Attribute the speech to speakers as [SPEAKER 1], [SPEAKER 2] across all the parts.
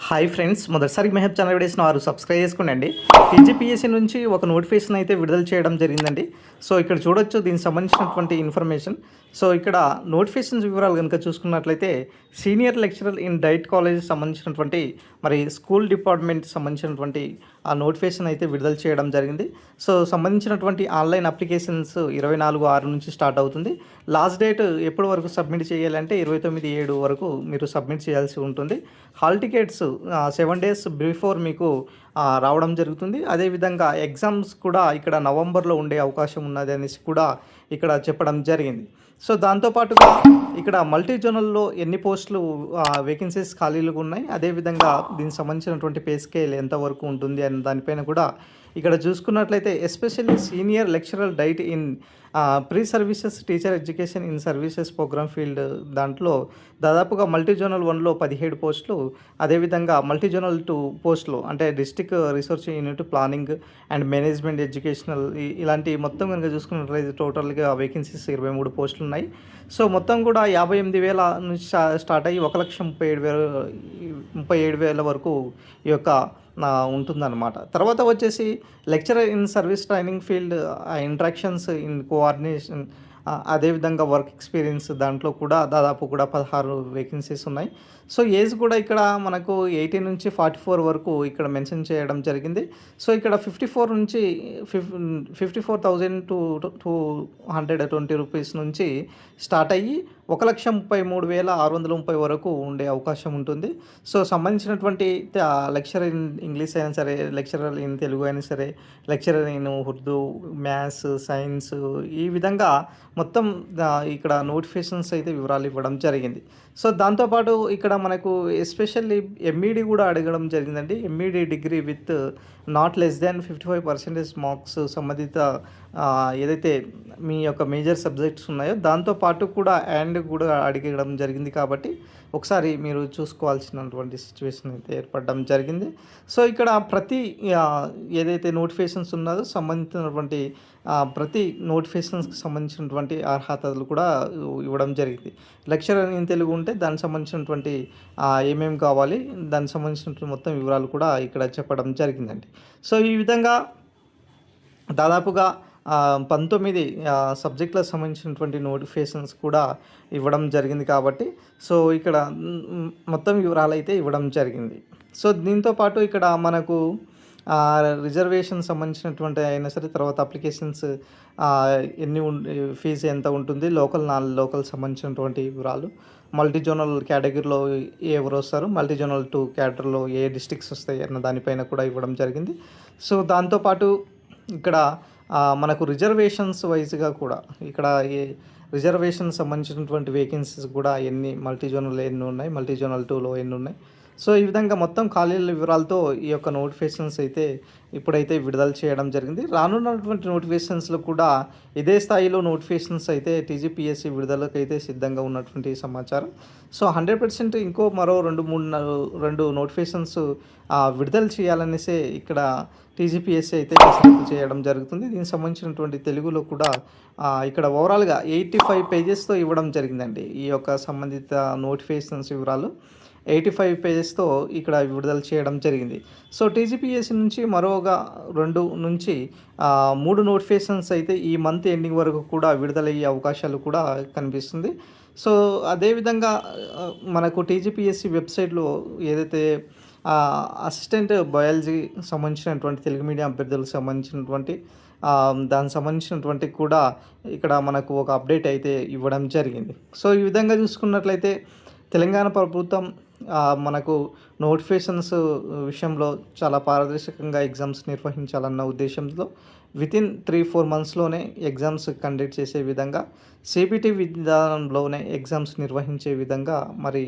[SPEAKER 1] Hi friends, మొదటిసారి Mehab channel వీడియోస్ని వారు సబ్స్క్రైబ్ చేసుకోండి. టీజీపీఎస్సీ నుంచి ఒక నోటిఫికేషన్ అయితే విడుదల చేయడం జరిగిందండి. సో ఇక్కడ చూడొచ్చు దీనికి సంబంధించినటువంటి ఇన్ఫర్మేషన్. సో ఇక్కడ నోటిఫికేషన్స్ వివరాలు కనుక చూసుకున్నట్లయితే senior lecturer in diet college సంబంధించినటువంటి మరి స్కూల్ డిపార్ట్మెంట్ సంబంధించినటువంటి ఆ నోటిఫికేషన్ అయితే విడుదల చేయడం జరిగింది. సో సంబంధించినటువంటి ఆన్లైన్ అప్లికేషన్స్ 24/6 నుంచి స్టార్ట్ అవుతుంది. లాస్ట్ డేట్ ఎప్పటి వరకు సబ్మిట్ చేయాలంటే 29/7 వరకు మీరు సబ్మిట్ చేయాల్సి ఉంటుంది. హాల్ టికెట్స్ 7 days బిఫోర్ మీకు రావడం జరుగుతుంది. అదేవిధంగా ఎగ్జామ్స్ కూడా ఇక్కడ నవంబర్లో ఉండే అవకాశం ఉన్నది అనేసి కూడా ఇక్కడ చెప్పడం జరిగింది. సో దాంతోపాటుగా ఇక్కడ మల్టీ జోనల్లో ఎన్ని పోస్టులు వేకెన్సీస్ ఖాళీలుగా ఉన్నాయి, అదేవిధంగా దీనికి సంబంధించినటువంటి పే స్కేల్ ఎంతవరకు ఉంటుంది అనే దానిపైన కూడా ఇక్కడ చూసుకున్నట్లయితే especially senior lecturer DIET in pre services teacher education in services program field దాంట్లో దాదాపుగా మల్టీ జోనల్ 1లో 17 పోస్టులు, అదేవిధంగా మల్టీ జోనల్ 2 పోస్టులు అంటే district research unit planning and management educational ఇలాంటి మొత్తం కనుక చూసుకున్నట్లయితే టోటల్గా వేకెన్సీస్ 23 పోస్టులు ఉన్నాయి. సో మొత్తం కూడా 58,000 నుంచి స్టార్ట్ అయ్యి 1,37,000 వరకు ఈ యొక్క ఉంటుందన్నమాట. తర్వాత వచ్చేసి lecturer in service training field interactions in coordination అదేవిధంగా వర్క్ ఎక్స్పీరియన్స్ దాంట్లో కూడా దాదాపు కూడా 16 వేకెన్సీస్ ఉన్నాయి. సో ఏజ్ కూడా ఇక్కడ మనకు 18 నుంచి 44 వరకు ఇక్కడ మెన్షన్ చేయడం జరిగింది. సో ఇక్కడ 54 నుంచి 54,000 టు 220 రూపీస్ నుంచి స్టార్ట్ అయ్యి 1,33,630 వరకు ఉండే అవకాశం ఉంటుంది. సో సంబంధించినటువంటి లెక్చరర్ ఇన్ ఇంగ్లీష్ అయినా సరే, లెక్చరర్ ఇన్ తెలుగు అయినా సరే, lecturer in Urdu, maths, science ఈ విధంగా మొత్తం ఇక్కడ నోటిఫికేషన్స్ అయితే వివరాలు ఇవ్వడం జరిగింది. సో దాంతోపాటు ఇక్కడ మనకు ఎస్పెషల్లీ ఎంఈడి కూడా అడగడం జరిగిందండి. MEd degree with not less than 55% marks సంబంధిత ఏదైతే మీ యొక్క మేజర్ సబ్జెక్ట్స్ ఉన్నాయో దాంతోపాటు కూడా అండ్ కూడా అడగడం జరిగింది. కాబట్టి ఒకసారి మీరు చూసుకోవాల్సినటువంటి సిచ్యువేషన్ అయితే ఏర్పడడం జరిగింది. సో ఇక్కడ ప్రతి ఏదైతే నోటిఫికేషన్స్ ఉన్నదో సంబంధించినటువంటి ప్రతి నోటిఫికేషన్స్కి సంబంధించినటువంటి అర్హతలు కూడా ఇవ్వడం జరిగింది. లెక్చరర్ ఇన్ తెలుగు ఉంటే దానికి సంబంధించినటువంటి ఏమేమి కావాలి దానికి సంబంధించినటువంటి మొత్తం వివరాలు కూడా ఇక్కడ చెప్పడం జరిగిందండి. సో ఈ విధంగా దాదాపుగా 19 సబ్జెక్టులకు సంబంధించినటువంటి నోటిఫికేషన్స్ కూడా ఇవ్వడం జరిగింది. కాబట్టి సో ఇక్కడ మొత్తం వివరాలు అయితే ఇవ్వడం జరిగింది. సో దీంతోపాటు ఇక్కడ మనకు రిజర్వేషన్ సంబంధించినటువంటి అయినా సరే, తర్వాత అప్లికేషన్స్ ఫీజు ఎంత ఉంటుంది, లోకల్ సంబంధించినటువంటి వివరాలు, మల్టీ జోనల్ కేటగిరీలో ఎవరు వస్తారు, మల్టీ జోనల్ 2 కేటగిరీలో ఏ డిస్ట్రిక్ట్స్ వస్తాయి అన్న దానిపైన కూడా ఇవ్వడం జరిగింది. సో దాంతోపాటు ఇక్కడ మనకు రిజర్వేషన్స్ వైజ్గా కూడా ఇక్కడ రిజర్వేషన్ సంబంధించినటువంటి వేకెన్సీస్ కూడా ఎన్ని మల్టీ జోనల్ ఎన్ని ఉన్నాయి, మల్టీ జోనల్ 2లో ఎన్ని ఉన్నాయి. సో ఈ విధంగా మొత్తం ఖాళీల వివరాలతో ఈ యొక్క నోటిఫికేషన్స్ అయితే ఇప్పుడైతే విడుదల చేయడం జరిగింది. రానున్నటువంటి నోటిఫికేషన్స్లో కూడా ఇదే స్థాయిలో నోటిఫికేషన్స్ అయితే టీజీపీఎస్సీ విడుదలకు అయితే సిద్ధంగా ఉన్నటువంటి సమాచారం. సో 100% ఇంకో మరో 2 నోటిఫికేషన్స్ విడుదల చేయాలనేసే ఇక్కడ టీజీపీఎస్సీ అయితే కసరత్తు చేయడం జరుగుతుంది. దీనికి సంబంధించినటువంటి తెలుగులో కూడా ఇక్కడ ఓవరాల్గా 85 పేజెస్తో ఇవ్వడం జరిగిందండి. ఈ యొక్క సంబంధిత నోటిఫికేషన్స్ వివరాలు 85 పేజెస్తో ఇక్కడ విడుదల చేయడం జరిగింది. సో టీజీపీఎస్సీ నుంచి మరోగా 2 నుంచి 3 నోటిఫికేషన్స్ అయితే ఈ మంత్ ఎండింగ్ వరకు కూడా విడుదలయ్యే అవకాశాలు కూడా కనిపిస్తుంది. సో అదేవిధంగా మనకు టీజీపీఎస్సీ వెబ్సైట్లో ఏదైతే అసిస్టెంట్ బయాలజీ సంబంధించినటువంటి తెలుగు మీడియం అభ్యర్థులకు సంబంధించినటువంటి దానికి సంబంధించినటువంటి కూడా ఇక్కడ మనకు ఒక అప్డేట్ అయితే ఇవ్వడం జరిగింది. సో ఈ విధంగా చూసుకున్నట్లయితే తెలంగాణ ప్రభుత్వం మనకు నోటిఫికేషన్స్ విషయంలో చాలా పారదర్శకంగా ఎగ్జామ్స్ నిర్వహించాలన్న ఉద్దేశంతో వితిన్ 3-4 మంత్స్లోనే ఎగ్జామ్స్ కండక్ట్ చేసే విధంగా సిబిటి విధానంలోనే ఎగ్జామ్స్ నిర్వహించే విధంగా మరి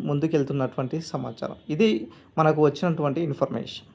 [SPEAKER 1] ముందుకెళ్తున్నటువంటి సమాచారం. ఇది మనకు వచ్చినటువంటి ఇన్ఫర్మేషన్.